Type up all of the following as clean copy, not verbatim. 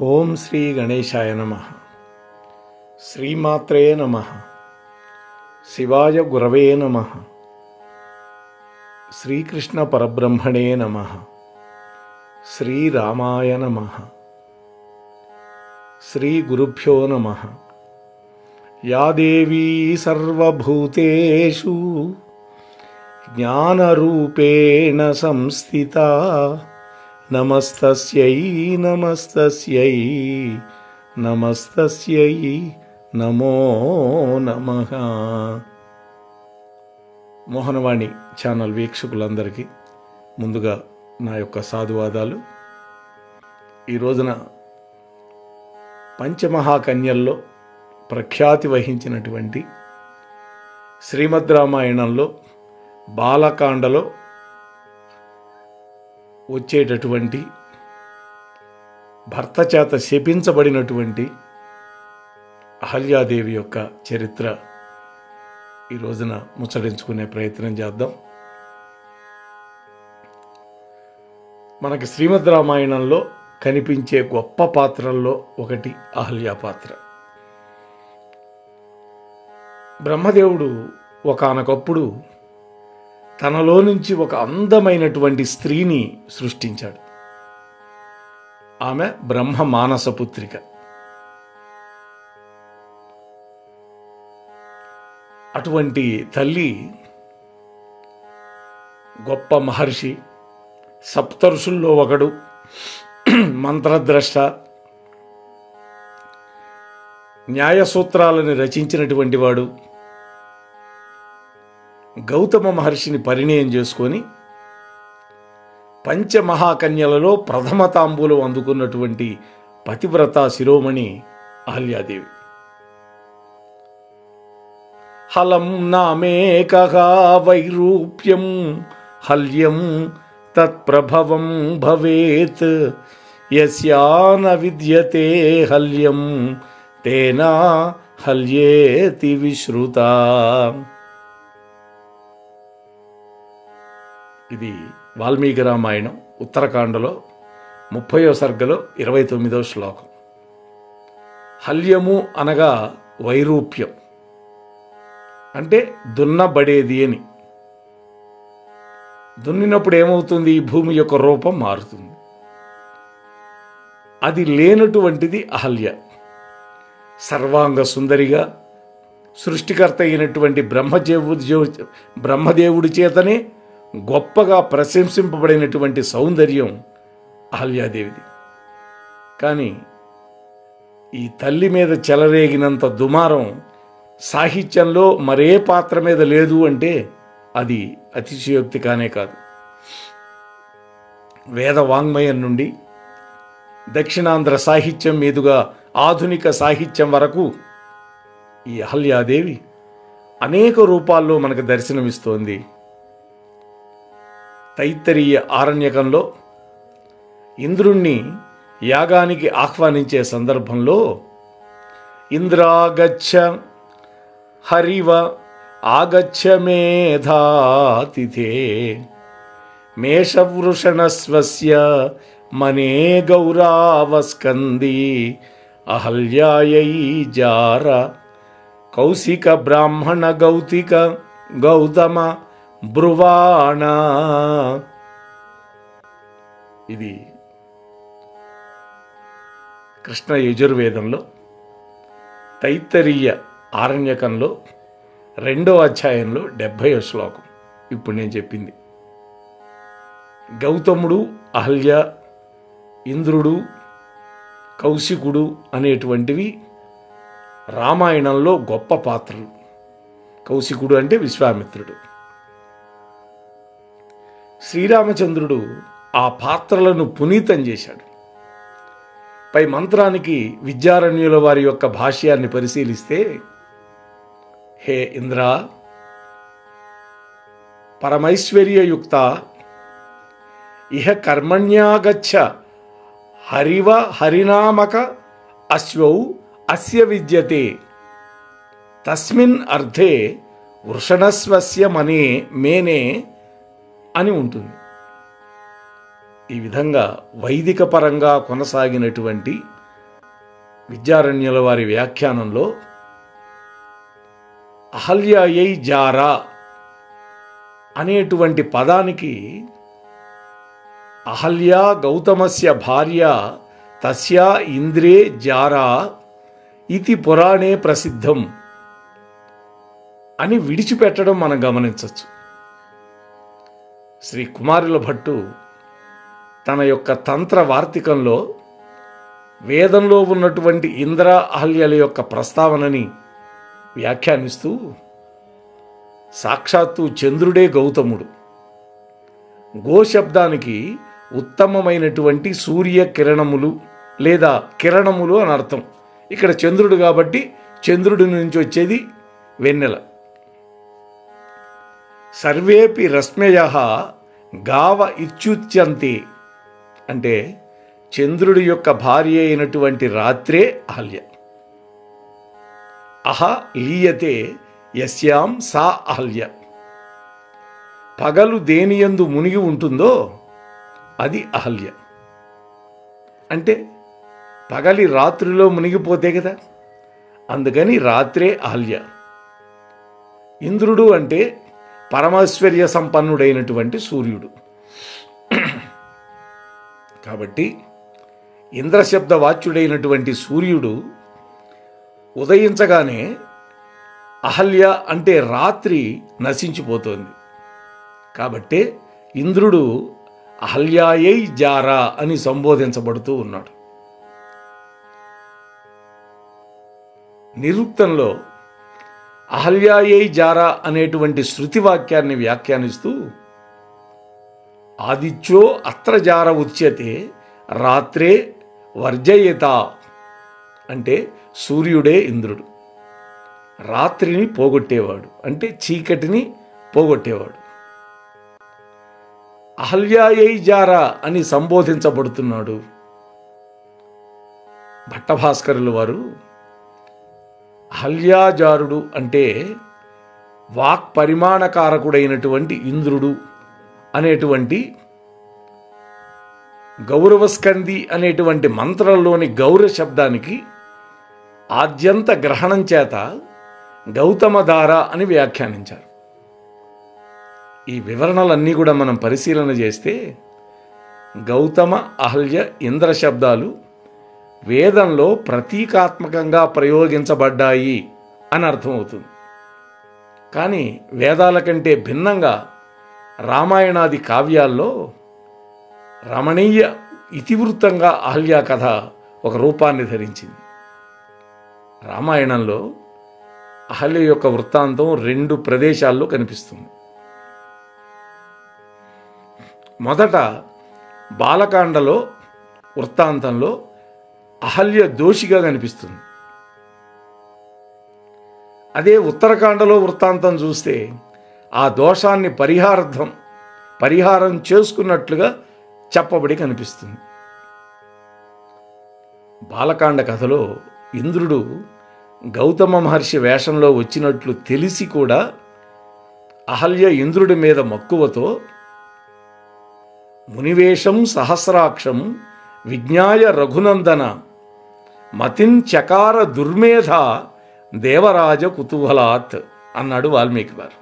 ఓం శ్రీ గణేశాయ నమః. శ్రీమాత్రే నమః. శివాయ గురవే నమః. శ్రీకృష్ణ పరబ్రహ్మణే నమః. శ్రీరామాయ నమః. శ్రీ గురుభ్యో నమః. యా దేవీ సర్వభూతేషు జ్ఞానరూపేణ సంస్థితా నమస్తస్యై నమస్తస్యై నమస్తస్యై నమో నమః. మోహనవాణి ఛానల్ వీక్షకులందరికీ ముందుగా నా యొక్క సాధువాదాలు. ఈ రోజున పంచమహాకన్యల్లో ప్రఖ్యాతి వహించినటువంటి శ్రీమద్ రామాయణంలో బాలకాండలో వచ్చేటటువంటి భర్త చేత శపించబడినటువంటి అహల్యాదేవి యొక్క చరిత్ర ఈ రోజున ముచ్చటించుకునే ప్రయత్నం చేద్దాం. మనకి శ్రీమద్ రామాయణంలో కనిపించే గొప్ప పాత్రల్లో ఒకటి అహల్య పాత్ర. బ్రహ్మదేవుడు ఒకానొకప్పుడు తనలో నుంచి ఒక అందమైనటువంటి స్త్రీని సృష్టించాడు. ఆమె బ్రహ్మ మానస పుత్రిక. అటువంటి తల్లి గొప్ప మహర్షి, సప్తఋషుల్లో ఒకడు, మంత్రద్రష్ట, న్యాయసూత్రాలను రచించినటువంటి వాడు, గౌతమ మహర్షిని పరిణయం చేసుకొని పంచమహాకన్యలలో ప్రథమ తాంబూలం అందుకున్నటువంటి పతివ్రత శిరోమణి అహల్యాదేవి. హలం నామేకః వైరూప్యం హల్యం తత్ప్రభవం భవేత్ యస్యా న విద్యతే హల్యం తేనా హల్యేతి విశ్రుతా. ఇది వాల్మీకి రామాయణం ఉత్తరకాండలో 30వ సర్గలో 29వ శ్లోకం. హల్యము అనగా వైరూప్యం, అంటే దున్నబడేది అని. దున్నినప్పుడు ఏమవుతుంది? ఈ భూమి యొక్క రూపం మారుతుంది. అది లేనటువంటిది అహల్య. సర్వాంగ సుందరిగా సృష్టికర్త అయినటువంటి బ్రహ్మదేవుడి చేతనే గొప్పగా ప్రశంసింపబడినటువంటి సౌందర్యం అహల్యాదేవిది. కానీ ఈ తల్లి మీద చెలరేగినంత దుమారం సాహిత్యంలో మరే పాత్ర మీద లేదు అంటే అది అతిశయోక్తి కానే కాదు. వేద వాంగ్మయం నుండి దక్షిణాంధ్ర సాహిత్యం మీదుగా ఆధునిక సాహిత్యం వరకు ఈ అహల్యాదేవి అనేక రూపాల్లో మనకు దర్శనమిస్తోంది. తైత్తరీయ ఆరణ్యకంలో ఇంద్రుణ్ణి యాగానికి ఆహ్వానించే సందర్భంలో ఇంద్రాగచ్చ హరివ ఆగచ్చ మేధాతిథే మేషవృషణస్వస్య మనే గౌరావస్కంది అహల్యాయై జార కౌశిక బ్రాహ్మణ గౌతిక గౌతమ బ్రువాణ. ఇది కృష్ణ యజుర్వేదంలో తైత్తరీయ ఆరణ్యకంలో 2వ అధ్యాయంలో 70వ శ్లోకం. ఇప్పుడు నేను చెప్పింది గౌతముడు, అహల్య, ఇంద్రుడు, కౌశికుడు అనేటువంటివి రామాయణంలో గొప్ప పాత్రలు. కౌశికుడు అంటే విశ్వామిత్రుడు. శ్రీరామచంద్రుడు ఆ పాత్రలను పునీతం చేశాడు. పై మంత్రానికి విద్యారణ్యుల వారి యొక్క భాష్యాన్ని పరిశీలిస్తే, హే ఇంద్ర, పరమైశ్వర్యయుక్త ఇహ కర్మణ్యాగచ్చ హరివ హరినామక అశ్వౌ అస్య విద్యతే తస్మిన్ అర్థే వృషణస్వస్య మనే మేనే అని ఉంటుంది. ఈ విధంగా వైదిక పరంగా కొనసాగినటువంటి విద్యారణ్యుల వారి వ్యాఖ్యానంలో అహల్యాయై జారా అనేటువంటి పదానికి అహల్యా గౌతమస్య భార్య తస్యా ఇంద్రే జారా ఇది పురాణే ప్రసిద్ధం అని విడిచిపెట్టడం మనం గమనించవచ్చు. శ్రీ కుమారుల భట్టు తన యొక్క తంత్ర వార్తికంలో వేదంలో ఉన్నటువంటి ఇంద్ర అహల్యల యొక్క ప్రస్తావనని వ్యాఖ్యానిస్తూ సాక్షాత్తు చంద్రుడే గౌతముడు, గో శబ్దానికి ఉత్తమమైనటువంటి సూర్య కిరణములు లేదా కిరణములు అని అర్థం. ఇక్కడ చంద్రుడు కాబట్టి చంద్రుడి నుంచి వచ్చేది వెన్నెల. సర్వేపి రశ్మయః గావ ఇత్యుచ్యంతే అంటే చంద్రుడి యొక్క భార్య అయినటువంటి రాత్రే అహల్య. అహ లీయతే యస్యాం సా అహల్య. పగలు దేనియందు మునిగి ఉంటుందో అది అహల్య. అంటే పగలి రాత్రిలో మునిగిపోతే కదా, అందుకని రాత్రే అహల్య. ఇంద్రుడు అంటే పరమైశ్వర్య సంపన్నుడైనటువంటి సూర్యుడు. కాబట్టి ఇంద్రశబ్ద వాచ్యుడైనటువంటి సూర్యుడు ఉదయించగానే అహల్య అంటే రాత్రి నశించిపోతోంది. కాబట్టే ఇంద్రుడు అహల్యాయై జారా అని సంబోధించబడుతూ ఉన్నాడు. నిరుక్తంలో అహల్యాయై జారా అనేటువంటి శృతి వాక్యాన్ని వ్యాఖ్యానిస్తూ ఆదిత్యో అత్ర జార ఉచ్యతే రాత్రే వర్జయత అంటే సూర్యుడే ఇంద్రుడు, రాత్రిని పోగొట్టేవాడు అంటే చీకటిని పోగొట్టేవాడు. అహల్యాయై జారా అని సంబోధించబడుతున్నాడు. భట్టభాస్కరుల వారు అహల్యాజారుడు అంటే వాక్ పరిమాణకారకుడైనటువంటి ఇంద్రుడు అనేటువంటి గౌరవస్కంది అనేటువంటి మంత్రంలోని గౌర శబ్దానికి ఆద్యంత గ్రహణం చేత గౌతమధార అని వ్యాఖ్యానించారు. ఈ వివరణలన్నీ కూడా మనం పరిశీలన చేస్తే గౌతమ అహల్య ఇంద్ర శబ్దాలు వేదంలో ప్రతీకాత్మకంగా ప్రయోగించబడ్డాయి అని అర్థమవుతుంది. కానీ వేదాల కంటే భిన్నంగా రామాయణాది కావ్యాల్లో రమణీయ ఇతివృత్తంగా అహల్య కథ ఒక రూపాన్ని ధరించింది. రామాయణంలో అహల్య యొక్క వృత్తాంతం 2 ప్రదేశాల్లో కనిపిస్తుంది. మొదట బాలకాండలో వృత్తాంతంలో అహల్య దోషిగా కనిపిస్తుంది. అదే ఉత్తరకాండలో వృత్తాంతం చూస్తే ఆ దోషాన్ని పరిహారం చేసుకున్నట్లుగా చెప్పబడి కనిపిస్తుంది. బాలకాండ కథలో ఇంద్రుడు గౌతమ మహర్షి వేషంలో వచ్చినట్లు తెలిసి కూడా అహల్య ఇంద్రుడి మీద మక్కువతో మునివేషం సహస్రాక్షం విజ్ఞాయ రఘునందన మతిన్ చకార దుర్మేధ దేవరాజ కుతూహలాత్ అన్నాడు వాల్మీకి వారు.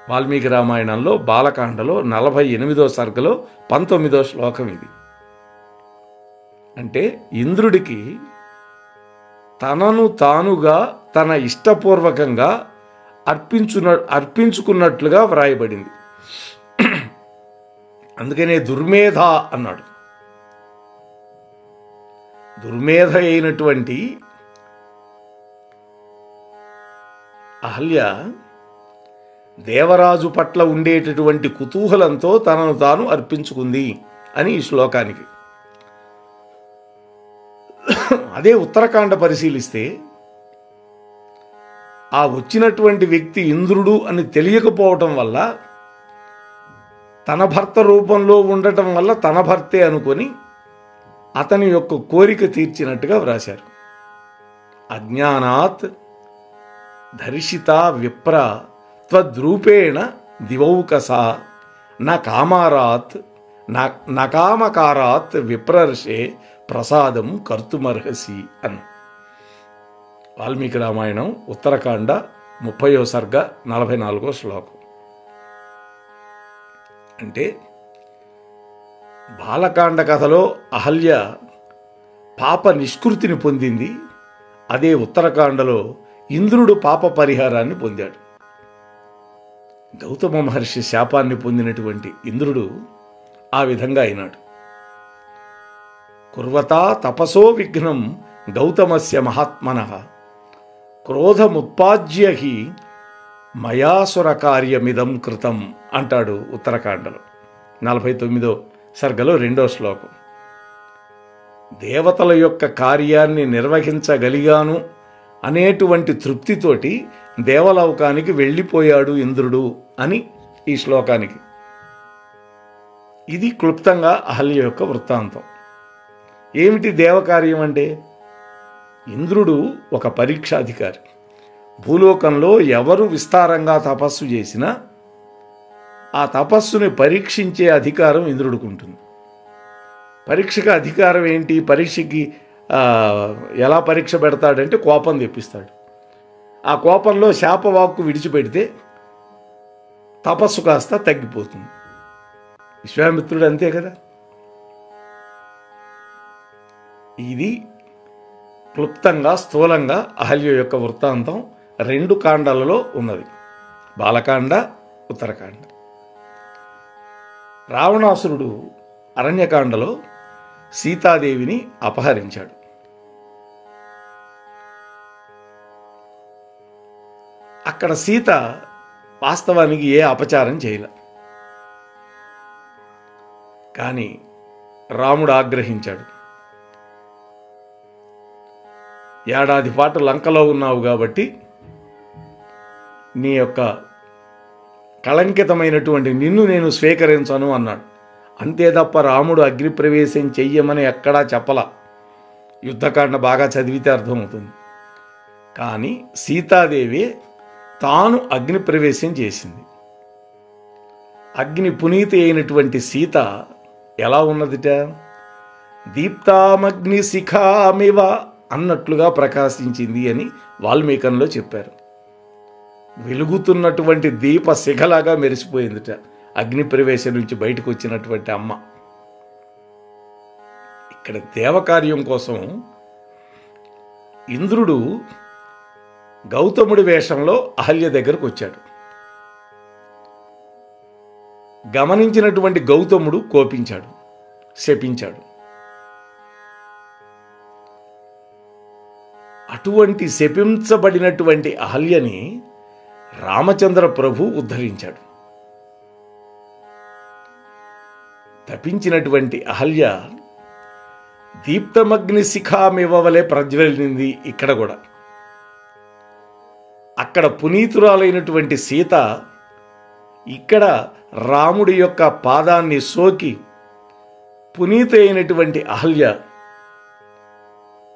వాల్మీకి రామాయణంలో బాలకాండలో 48వ సర్గలో 19వ శ్లోకం ఇది. అంటే ఇంద్రుడికి తనను తానుగా తన ఇష్టపూర్వకంగా అర్పించుకున్నట్లుగా వ్రాయబడింది. అందుకనే దుర్మేధ అన్నాడు. దుర్మేధ అయినటువంటి అహల్య దేవరాజు పట్ల ఉండేటటువంటి కుతూహలంతో తనను తాను అర్పించుకుంది అని ఈ శ్లోకానికి. అదే ఉత్తరకాండ పరిశీలిస్తే ఆ వచ్చినటువంటి వ్యక్తి ఇంద్రుడు అని తెలియకపోవటం వల్ల తన భర్త రూపంలో ఉండటం వల్ల తన భర్తే అనుకొని అతని యొక్క కోరిక తీర్చినట్టుగా వ్రాశారు. అజ్ఞానాత్ ధర్షిత విప్ర త్వద్రూపేణ దివౌకసా న కామారాత్ నకామకారాత్ విప్రర్షే ప్రసాదం కర్తుమర్హసి అన్న. వాల్మీకి రామాయణం ఉత్తరకాండ 30వ సర్గ 44వ శ్లోకం. అంటే బాలకాండ కథలో అహల్య పాప నిష్కృతిని పొందింది. అదే ఉత్తరకాండలో ఇంద్రుడు పాప పరిహారాన్ని పొందాడు. గౌతమ మహర్షి శాపాన్ని పొందినటువంటి ఇంద్రుడు ఆ విధంగా అయినాడు. కుర్వతా తపసో విఘ్నం గౌతమస్య మహాత్మనః క్రోధముత్పాజ్య హి మయాసుర కార్యమిదం కృతం అంటాడు ఉత్తరకాండలో 49వ సర్గలో 2వ శ్లోకం. దేవతల యొక్క కార్యాన్ని నిర్వహించగలిగాను అనేటువంటి తృప్తితోటి దేవలోకానికి వెళ్ళిపోయాడు ఇంద్రుడు అని ఈ శ్లోకానికి. ఇది క్లుప్తంగా అహల్య యొక్క వృత్తాంతం. ఏమిటి దేవకార్యం అంటే? ఇంద్రుడు ఒక పరీక్షాధికారి. భూలోకంలో ఎవరు విస్తారంగా తపస్సు చేసినా ఆ తపస్సుని పరీక్షించే అధికారం ఇంద్రుడికి ఉంటుంది. పరీక్షకు అధికారం ఏంటి? పరీక్షకి ఎలా పరీక్ష పెడతాడంటే కోపం తెప్పిస్తాడు. ఆ కోపంలో శాపవాక్కు విడిచిపెడితే తపస్సు కాస్త తగ్గిపోతుంది. విశ్వామిత్రుడు అంతే కదా. ఇది క్లుప్తంగా స్థూలంగా అహల్య యొక్క వృత్తాంతం 2 కాండాలలో ఉన్నది, బాలకాండ, ఉత్తరకాండ. రావణాసురుడు అరణ్యకాండలో సీతాదేవిని అపహరించాడు. అక్కడ సీత వాస్తవానికి ఏ అపచారం చేయలే. కానీ రాముడు ఆగ్రహించాడు. ఏడాది పాటు లంకలో ఉన్నావు కాబట్టి నీ యొక్క కళంకితమైనటువంటి నిన్ను నేను స్వీకరించను అన్నాడు. అంతే తప్ప రాముడు అగ్నిప్రవేశం చెయ్యమని ఎక్కడా చెప్పలా. యుద్ధకాండ బాగా చదివితే అర్థమవుతుంది. కానీ సీతాదేవి తాను అగ్నిప్రవేశం చేసింది. అగ్ని పునీతి అయినటువంటి సీత ఎలా ఉన్నదిట? దీప్తామగ్ని శిఖామివ అన్నట్లుగా ప్రకాశించింది అని వాల్మీకంలో చెప్పారు. వెలుగుతున్నటువంటి దీప శిఖలాగా మెరిసిపోయిందిట అగ్నిప్రవేశం నుంచి బయటకు వచ్చినటువంటి అమ్మ. ఇక్కడ దేవకార్యం కోసం ఇంద్రుడు గౌతముడి వేషంలో అహల్య దగ్గరకు వచ్చాడు. గమనించినటువంటి గౌతముడు కోపించాడు, శపించాడు. అటువంటి శపించబడినటువంటి అహల్యని రామచంద్ర ప్రభు ఉద్ధరించాడు. తపించినటువంటి అహల్య దీప్తమగ్ని శిఖామివ్వవలే ప్రజ్వలింది. ఇక్కడ కూడా అక్కడ పునీతురాలైనటువంటి సీత ఇక్కడ రాముడి యొక్క పాదాన్ని సోకి పునీత అయినటువంటి అహల్య.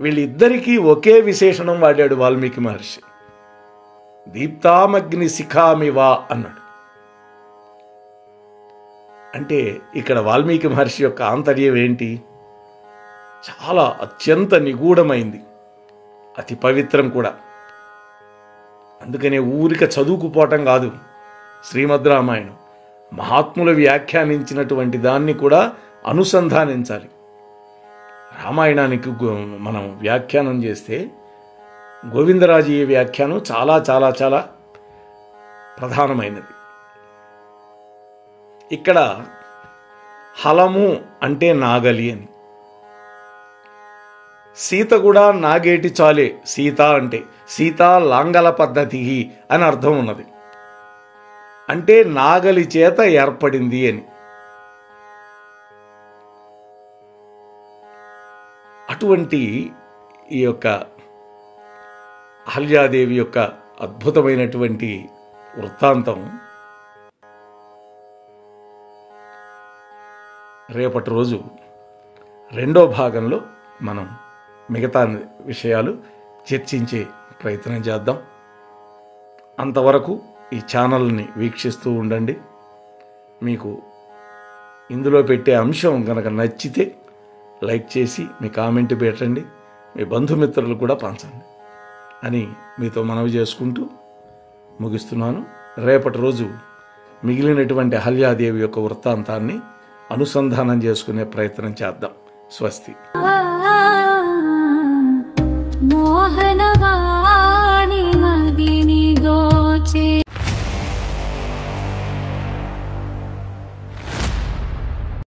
వీళ్ళిద్దరికీ ఒకే విశేషణం వాడాడు వాల్మీకి మహర్షి. దీప్తామగ్ని శిఖామివా అన్నాడు. అంటే ఇక్కడ వాల్మీకి మహర్షి యొక్క ఆంతర్యం ఏంటి? చాలా అత్యంత నిగూఢమైంది, అతి పవిత్రం కూడా. అందుకనే ఊరిక చదువుకుపోవటం కాదు శ్రీమద్ రామాయణం. మహాత్ములు వ్యాఖ్యానించినటువంటి దాన్ని కూడా అనుసంధానించాలి. రామాయణానికి మనం వ్యాఖ్యానం చేస్తే గోవిందరాజు వ్యాఖ్యానం చాలా చాలా చాలా ప్రధానమైనది. ఇక్కడ హలము అంటే నాగలి అని, సీత కూడా నాగేటి చాలే. సీత అంటే సీతా లాంగల పద్ధతి అని అర్థం ఉన్నది. అంటే నాగలి చేత ఏర్పడింది అని. అటువంటి ఈ యొక్క అహల్యాదేవి యొక్క అద్భుతమైనటువంటి వృత్తాంతం రేపటి రోజు 2వ భాగంలో మనం మిగతా విషయాలు చర్చించే ప్రయత్నం చేద్దాం. అంతవరకు ఈ ఛానల్ని వీక్షిస్తూ ఉండండి. మీకు ఇందులో పెట్టే అంశం కనుక నచ్చితే లైక్ చేసి మీ కామెంట్ పెట్టండి, మీ బంధుమిత్రులు కూడా పంచండి అని మీతో మనవి చేసుకుంటూ ముగిస్తున్నాను. రేపటి రోజు మిగిలినటువంటి అహల్యాదేవి యొక్క వృత్తాంతాన్ని అనుసంధానం చేసుకునే ప్రయత్నం చేద్దాం. స్వస్తి. మోహనవా